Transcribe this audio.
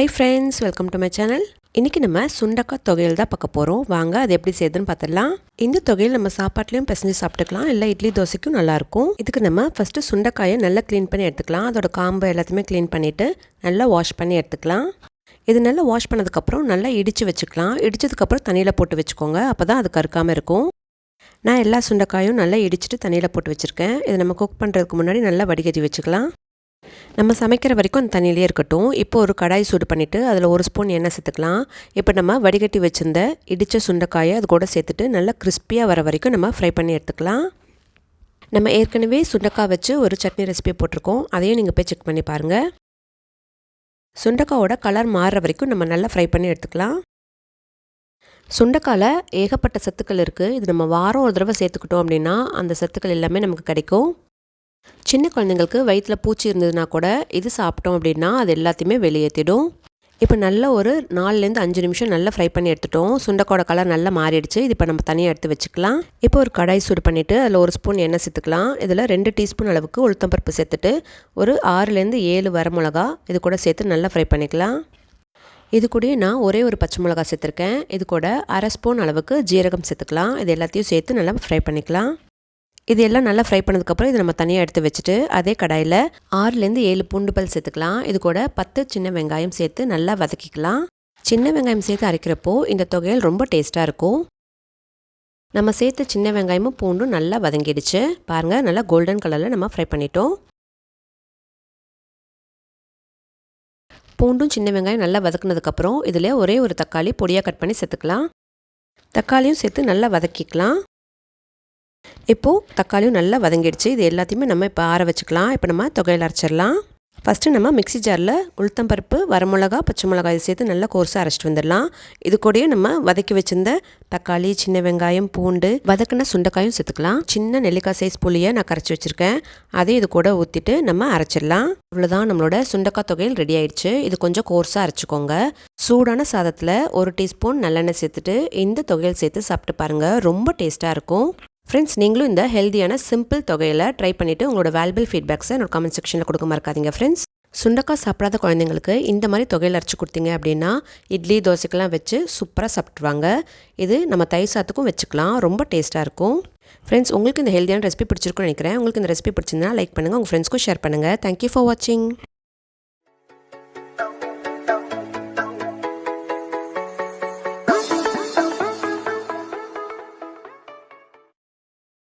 Hi friends, welcome to my channel. இன்னைக்கு நம்ம சுண்டக்காய் தொகையல் தான் பார்க்க போறோம். வாங்க அது எப்படி செய்யுதுன்னு பார்த்தலாம். இந்த தொகையல் நம்ம சாப்பாட்லயும் பிசைஞ்சு சாப்பிட்டுக்கலாம், இல்ல இட்லி தோசைக்கும் நல்லா இருக்கும். இதுக்கு நம்ம ஃபர்ஸ்ட் சுண்டக்காயை நல்லா க்ளீன் பண்ணி எடுத்துக்கலாம். அதோட காம்பு எல்லாத்தையுமே க்ளீன் பண்ணிட்டு நல்லா வாஷ் பண்ணி எடுத்துக்கலாம். இது நல்லா வாஷ் பண்ணதுக்கு அப்புறம் நல்லா இடிச்சு வச்சுக்கலாம். இடிச்சதுக்கு அப்புறம் தண்ணியில போட்டு வச்சுக்கோங்க. அப்பதான் அது கருக்காம இருக்கும். நான் எல்லா சுண்டக்காயும் நல்லா இடிச்சிட்டு தண்ணியில போட்டு வச்சிருக்கேன். இதை நம்ம குக் பண்றதுக்கு முன்னாடி நல்லா வடிகட்டி வச்சுக்கலாம். நம்ம சமைக்கிற வரைக்கும் அந்த தண்ணியிலே இருக்கட்டும். இப்போ ஒரு கடாய் சூடு பண்ணிவிட்டு அதில் 1 ஸ்பூன் எண்ணெய் சேர்த்துக்கலாம். இப்போ நம்ம வடிகட்டி வச்சுருந்த இடித்த சுண்டைக்காயை அது கூட சேர்த்துட்டு நல்லா கிறிஸ்பியாக வர வரைக்கும் நம்ம ஃப்ரை பண்ணி எடுத்துக்கலாம். நம்ம ஏற்கனவே சுண்டைக்காய் வச்சு ஒரு சட்னி ரெசிபி போட்டிருக்கோம், அதையும் நீங்கள் போய் செக் பண்ணி பாருங்கள். சுண்டைக்காயோட கலர் மாறுற வரைக்கும் நம்ம நல்லா ஃப்ரை பண்ணி எடுத்துக்கலாம். சுண்டைக்காயில் ஏகப்பட்ட சத்துக்கள் இருக்குது. இது நம்ம வாரம் ஒரு தடவை சேர்த்துக்கிட்டோம் அப்படின்னா அந்த சத்துக்கள் எல்லாமே நமக்கு கிடைக்கும். சின்ன குழந்தைங்களுக்கு வயிற்றில் பூச்சி இருந்ததுன்னா கூட இது சாப்பிட்டோம் அப்படின்னா அது எல்லாத்தையுமே வெளியேற்றிடும். இப்போ நல்ல ஒரு 4லேருந்து 5 நிமிஷம் நல்லா ஃப்ரை பண்ணி எடுத்துட்டோம். சுண்டைக்காயோட கலர் நல்லா மாறிடுச்சு. இது இப்போ நம்ம தனியாக எடுத்து வச்சுக்கலாம். இப்போ ஒரு கடாய் சூடு பண்ணிவிட்டு அதில் 1 ஸ்பூன் எண்ணெய் சேர்த்துக்கலாம். இதில் 2 டீஸ்பூன் அளவுக்கு உளுத்தம்பருப்பு சேர்த்துட்டு ஒரு 6லேருந்து 7 வரமிளகா இது கூட சேர்த்து நல்லா ஃப்ரை பண்ணிக்கலாம். இது கூட நான் ஒரே ஒரு பச்சை மிளகா சேர்த்துருக்கேன். இது கூட 1/2 ஸ்பூன் அளவுக்கு ஜீரகம் சேர்த்துக்கலாம். இது எல்லாத்தையும் சேர்த்து நல்லா ஃப்ரை பண்ணிக்கலாம். இது எல்லாம் நல்லா ஃப்ரை பண்ணதுக்கப்புறம் இது நம்ம தனியாக எடுத்து வச்சுட்டு அதே கடாயில் 6லேருந்து 7 பூண்டு பல் சேர்த்துக்கலாம். இது கூட 10 சின்ன வெங்காயம் சேர்த்து நல்லா வதக்கிக்கலாம். சின்ன வெங்காயம் சேர்த்து அரைக்கிறப்போ இந்த தொகையல் ரொம்ப டேஸ்ட்டாக இருக்கும். நம்ம சேர்த்த சின்ன வெங்காயமும் பூண்டும் நல்லா வதங்கிடுச்சு. பாருங்கள், நல்லா கோல்டன் கலரில் நம்ம ஃப்ரை பண்ணிட்டோம். பூண்டும் சின்ன வெங்காயம் நல்லா வதக்குனதுக்கப்புறம் இதில் ஒரே ஒரு தக்காளி பொடியாக கட் பண்ணி சேர்த்துக்கலாம். தக்காளியும் சேர்த்து நல்லா வதக்கிக்கலாம். இப்போது தக்காளியும் நல்லா வதங்கிடுச்சு. இது எல்லாத்தையுமே நம்ம இப்போ ஆற வச்சுக்கலாம். இப்போ நம்ம தொகையில் அரைச்சிடலாம். ஃபஸ்ட்டு நம்ம மிக்ஸி ஜாரில் உளுத்தம்பருப்பு, வரமிளகா, பச்சை மிளகாய் சேர்த்து நல்லா கோர்ஸாக அரைச்சிட்டு வந்துடலாம். இது கூடயே நம்ம வதக்கி வச்சிருந்த தக்காளி, சின்ன வெங்காயம், பூண்டு, வதக்கின சுண்டைக்காயும் சேர்த்துக்கலாம். சின்ன நெல்லிக்காய் சைஸ் புளியை நான் கரைச்சி வச்சுருக்கேன். அதையும் இது கூட ஊற்றிட்டு நம்ம அரைச்சிடலாம். அவ்வளோதான், நம்மளோட சுண்டைக்காய் தொகையில் ரெடி ஆயிடுச்சு. இது கொஞ்சம் கோர்ஸாக அரைச்சிக்கோங்க. சூடான சாதத்தில் 1 டீஸ்பூன் நல்லெண்ணெய் சேர்த்துட்டு இந்த தொகையில் சேர்த்து சாப்பிட்டு பாருங்கள், ரொம்ப டேஸ்ட்டாக இருக்கும். ஃப்ரெண்ட்ஸ், நீங்களும் இந்த ஹெல்த்தியான சிம்பிள் தொகையில் ட்ரை பண்ணிவிட்டு உங்களோட வேல்யூபிள் ஃபீட்பேக்ஸை என்னோட கமெண்ட் செக்ஷனில் கொடுக்க மறக்காதீங்க. ஃப்ரெண்ட்ஸ், சுண்டைக்காய் சாப்பிடாத குழந்தைங்களுக்கு இந்த மாதிரி தொகையில் அரைச்சி கொடுத்தீங்க அப்படின்னா இட்லி தோசைக்கெல்லாம் வச்சு சூப்பராக சாப்பிட்ருவாங்க. இது நம்ம தயிர் சாத்துக்கும் வச்சுக்கலாம், ரொம்ப டேஸ்ட்டாக இருக்கும். ஃப்ரெண்ட்ஸ், உங்களுக்கு இந்த ஹெல்த்தியான ரெசிபி பிடிச்சிருக்குன்னு நினைக்கிறேன். உங்களுக்கு இந்த ரெசிபி பிடிச்சிருந்தா லைக் பண்ணுங்கள், உங்கள் ஃப்ரெண்ட்ஸ்க்கும் ஷேர் பண்ணுங்கள். தேங்க்யூ ஃபார் வாட்சிங்.